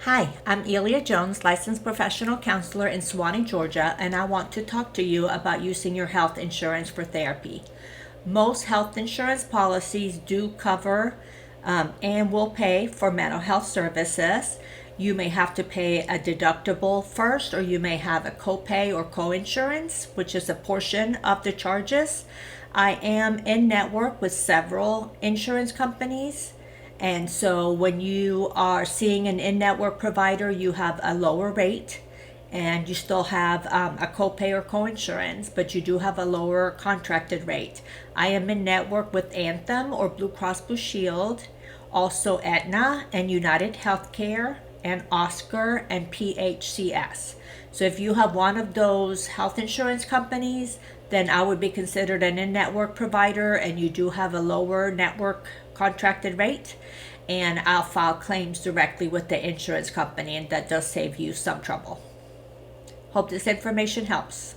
Hi, I'm Elia Jones, licensed professional counselor in Suwanee, Georgia, and I want to talk to you about using your health insurance for therapy. Most health insurance policies do cover and will pay for mental health services. You may have to pay a deductible first, or you may have a copay or co-insurance, which is a portion of the charges. I am in network with several insurance companies. And so when you are seeing an in-network provider, you have a lower rate and you still have a copay or co-insurance, but you do have a lower contracted rate. I am in network with Anthem or Blue Cross Blue Shield, also Aetna and United Healthcare and Oscar and PHCS. So if you have one of those health insurance companies, then I would be considered an in-network provider and you do have a lower network contracted rate, and I'll file claims directly with the insurance company, and that does save you some trouble. Hope this information helps.